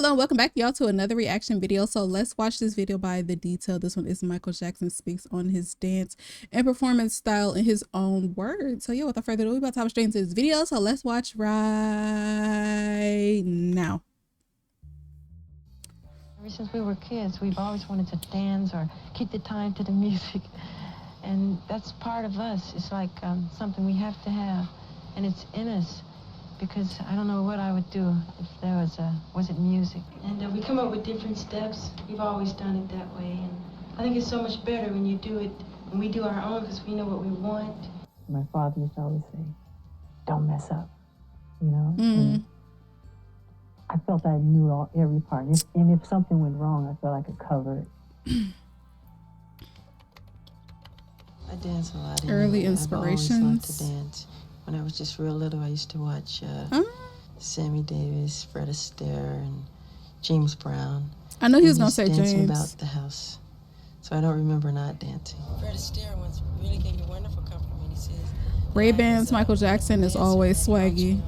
Hello, welcome back y'all to another reaction video. So let's watch this video by The Detail. This one is Michael Jackson speaks on his dance and performance style in his own words. So yeah, without further ado, we're about to hop straight into this video. So let's watch right now. Ever since we were kids, we've always wanted to dance or keep the time to the music. And that's part of us. It's like something we have to have. And it's in us. Because I don't know what I would do if there wasn't music. And we come up with different steps. We've always done it that way. And I think it's so much better when you do it, when we do our own, because we know what we want. My father used to always say, don't mess up, you know? And I felt I knew every part. And if something went wrong, I felt I could cover it. I dance a lot. Early inspirations. I've always loved to dance. When I was just real little, I used to watch Sammy Davis, Fred Astaire, and James Brown. I know he was gonna say dancing James. About the house, so I don't remember not dancing. Fred Astaire once really gave me a wonderful compliment. He says, Ray-Bans, Michael Jackson is always swaggy.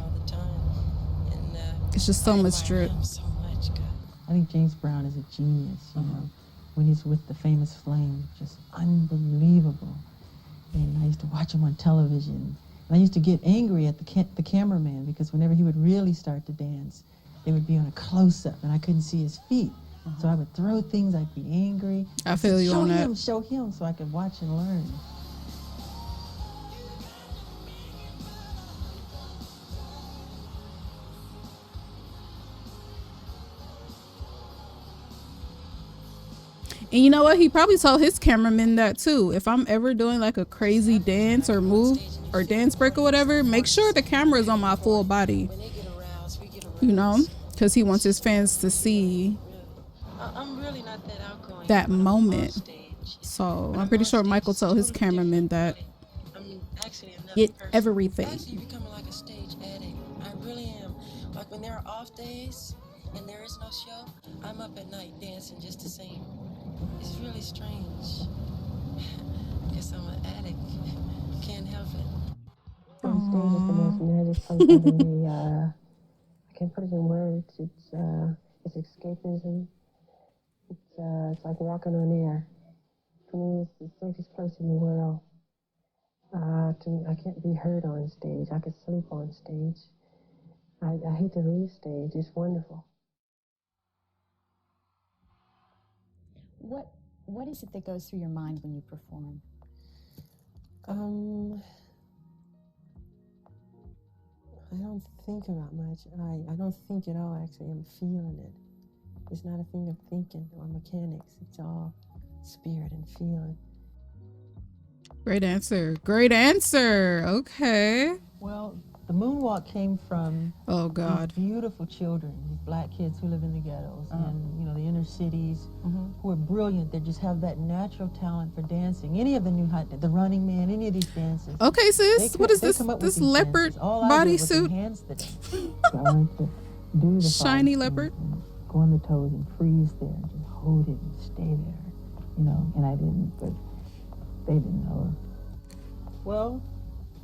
It's just so much drip. So much, God. I think James Brown is a genius. You know, when he's with the famous Flame, just unbelievable. And I used to watch him on television. And I used to get angry at the cameraman because whenever he would really start to dance, it would be on a close-up and I couldn't see his feet. So I would throw things, I'd be angry. I feel you on that. Show him so I could watch and learn. And you know what? He probably told his cameraman that too. If I'm ever doing like a crazy dance or move or dance break or whatever, make sure the camera is on my full body. You know, because he wants his fans to see that moment. So I'm pretty sure Michael told his cameraman that. Get everything. I'm actually becoming like a stage addict. I really am. Like when there are off days and there is no show, I'm up at night dancing just the same. It's really strange. Guess I'm an addict. Can't help it. On stage is the most magic something to me. I can't put it in words. It's escapism. It's like walking on air. To me, it's the safest place in the world. To me, I can't be hurt on stage. I could sleep on stage. I hate to leave stage. It's wonderful. What is it that goes through your mind when you perform? I don't think about much. I don't think at all, actually. I'm feeling it. It's not a thing of thinking or mechanics. It's all spirit and feeling. Great answer. Great answer. Okay. Well, the moonwalk came from these beautiful children, these black kids who live in the ghettos and, you know, the inner cities who are brilliant. They just have that natural talent for dancing. Any of the new the Running Man, any of these dances. Okay, sis. What is this leopard bodysuit? Shiny leopard. Go on the toes and freeze there and just hold it and stay there, you know. And I didn't, but they didn't know. Well,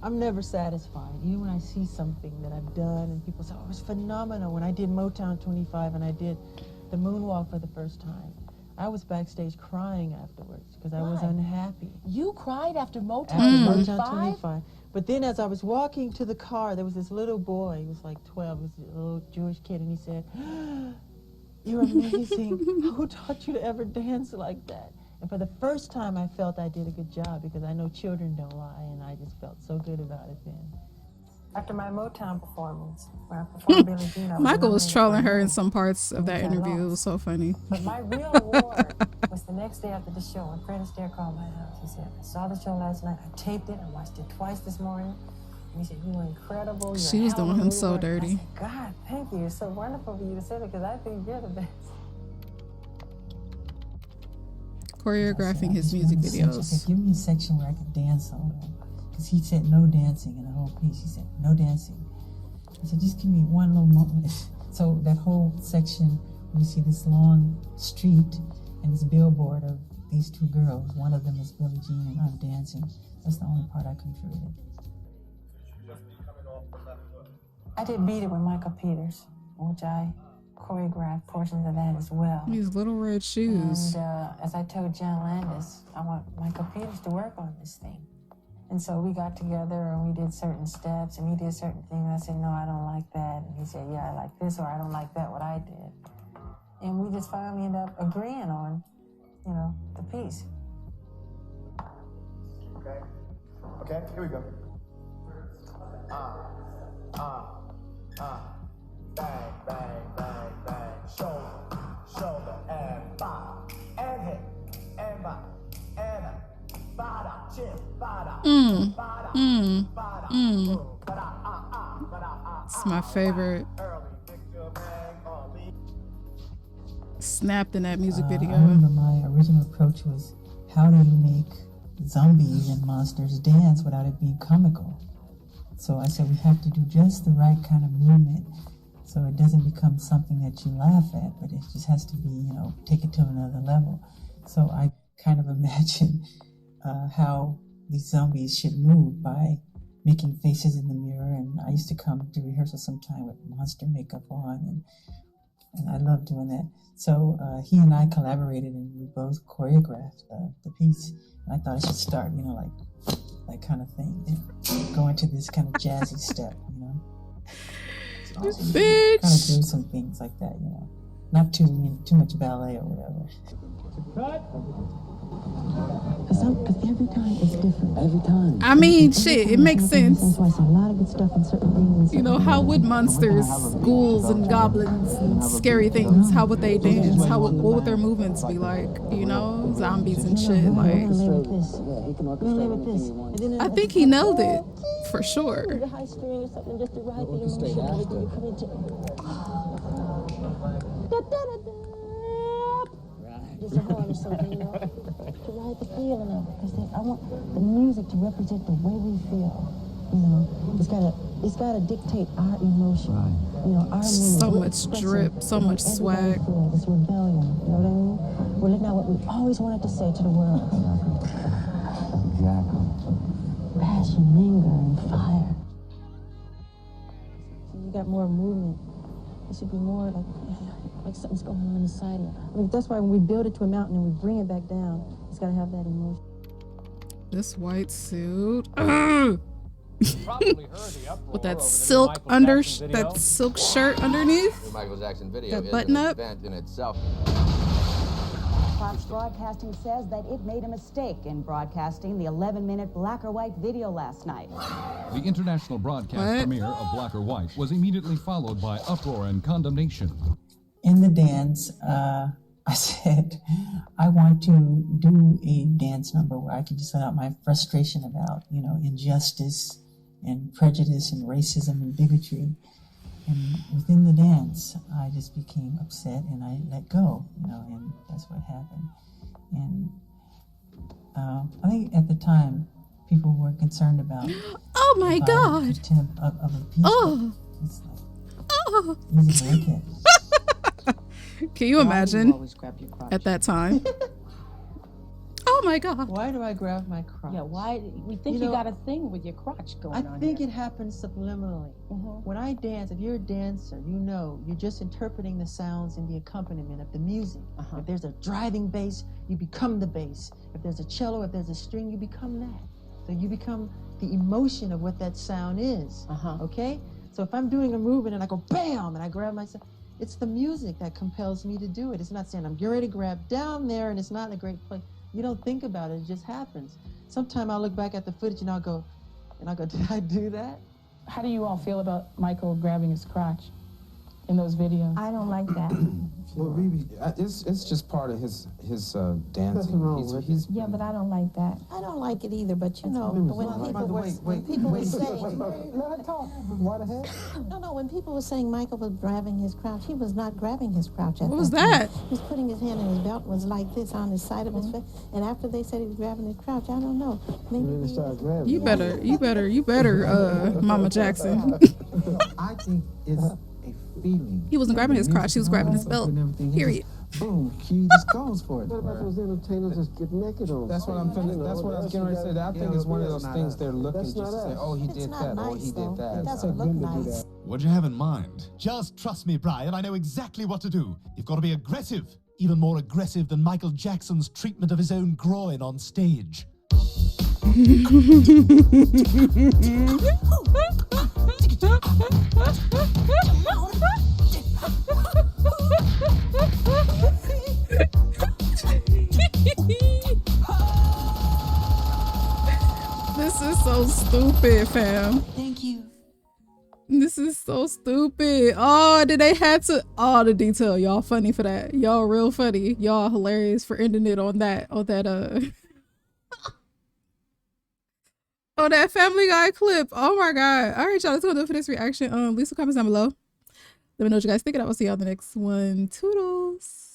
I'm never satisfied. Even when I see something that I've done and people say, oh, it was phenomenal. When I did Motown 25 and I did the moonwalk for the first time, I was backstage crying afterwards because I was unhappy. You cried after Motown 25? But then as I was walking to the car, there was this little boy, he was like 12, he was a little Jewish kid, and he said, you're amazing. Who taught you to ever dance like that? And for the first time, I felt I did a good job because I know children don't lie, and I just felt so good about it then. After my Motown performance, where I performed Billie Jean, Michael was trolling her in some parts of that interview. It was so funny. But my real award was the next day after the show when Fred Astaire called my house. He said, I saw the show last night, I taped it, I watched it twice this morning. And he said, you were incredible. She was doing him so dirty. I said, God, thank you. It's so wonderful for you to say that because I think you're the best. Choreographing his music videos. He said, give me a section where I can dance on it. Because he said no dancing in the whole piece. He said, no dancing. I said, just give me one little moment. So that whole section, you see this long street and this billboard of these two girls. One of them is Billie Jean and I'm dancing. That's the only part I contributed. I did Beat It with Michael Peters, which I choreograph portions of that as well. These little red shoes. And as I told John Landis, I want Michael Peters to work on this thing. And so we got together and we did certain steps and he did certain things. And I said, no, I don't like that. And he said, yeah, I like this, or I don't like that, what I did. And we just finally ended up agreeing on, you know, the piece. Okay, here we go. Bang, bang, bang, bang. Shoulder, shoulder, and bop. And hip, and bop. And up. Bada, chin, bada. Bada, bada. It's my favorite. Snapped in that music video. I remember my original approach was, how do you make zombies and monsters dance without it being comical? So I said we have to do just the right kind of movement so it doesn't become something that you laugh at, but it just has to be, you know, take it to another level. So I kind of imagine how these zombies should move by making faces in the mirror. And I used to come to rehearsal sometime with monster makeup on, and I love doing that. So he and I collaborated and we both choreographed the piece. And I thought I should start, you know, like that kind of thing. Then go into this kind of jazzy step, you know. So Bitch. kind of do some things like that, you know. Not too much ballet or whatever. Because every time it's different. Every time. I mean, shit, it makes sense. That's why it's a lot of good stuff in certain things. You know, how would monsters, ghouls, and goblins, and scary things, how would they dance? What would their movements be like? You know, zombies and shit. Like, I think he nailed it for sure. The high string or something just to ride the emotion. Just a horn or something, you know, to ride the feeling of it. Because I want the music to represent the way we feel. You know, it's gotta dictate our emotion. Right. You know, our mood. So much drip, so much swag. This rebellion, you know what I mean? We're letting out what we always wanted to say to the world. Exactly. Passion, anger, and fire. So you got more movement. It should be more like something's going on inside you. I mean, that's why when we build it to a mountain and we bring it back down, it's got to have that emotion. This white suit. With that silk that silk shirt underneath. The Michael Jackson video that button up. Event in itself. Fox Broadcasting says that it made a mistake in broadcasting the 11-minute black or white video last night. The international broadcast premiere of Black or White was immediately followed by uproar and condemnation. In the dance, I said, I want to do a dance number where I can just let out my frustration about, you know, injustice and prejudice and racism and bigotry. And within the dance, I just became upset and I let go, you know, and that's what happened. And I think at the time, people were concerned about oh my God, contempt of a piece. Oh, it's like easy to look at. Can you imagine at that time? Oh my God. Why do I grab my crotch? Yeah, why? We think you got a thing with your crotch going on. I think it happens subliminally. When I dance, if you're a dancer, you know, you're just interpreting the sounds and the accompaniment of the music. If there's a driving bass, you become the bass. If there's a cello, if there's a string, you become that. So you become the emotion of what that sound is, okay? So if I'm doing a movement and I go bam, and I grab myself, it's the music that compels me to do it. It's not saying I'm getting ready to grab down there and it's not a great place. You don't think about it, it just happens. Sometime I'll look back at the footage and I'll go, did I do that? How do you all feel about Michael grabbing his crotch in those videos? I don't like that. Well, Riri, it's just part of his dancing. He's Yeah, but I don't like that. I don't like it either, but you know, when people were saying... Let her talk. What the heck? No, when people were saying Michael was grabbing his crouch, he was not grabbing his crouch. What was that? He was putting his hand in his belt, was like this on the side of his face. And after they said he was grabbing his crouch, I don't know. Maybe You better, Mama Jackson. I think it's a feeling. He wasn't grabbing his crotch, he was grabbing his belt. Period. boom, he just goes for it. What about those entertainers just get naked on? That's what I'm finna, that's what I was getting ready to say. I think it's one of those things they're looking just to say, oh, he It's did not that, nice, oh, he though. did that. It doesn't look nice. What'd you have in mind? Just trust me, Brian. I know exactly what to do. You've got to be aggressive. Even more aggressive than Michael Jackson's treatment of his own groin on stage. This is so stupid, fam. Thank you. This is so stupid. Oh, did they had to all the detail. Y'all funny for that. Y'all real funny. Y'all hilarious for ending it on that on that on that Family Guy clip. Oh my god. All right, y'all, let's go do it for this reaction. Leave some comments down below. Let me know what you guys think, and I will see y'all in the next one. Toodles.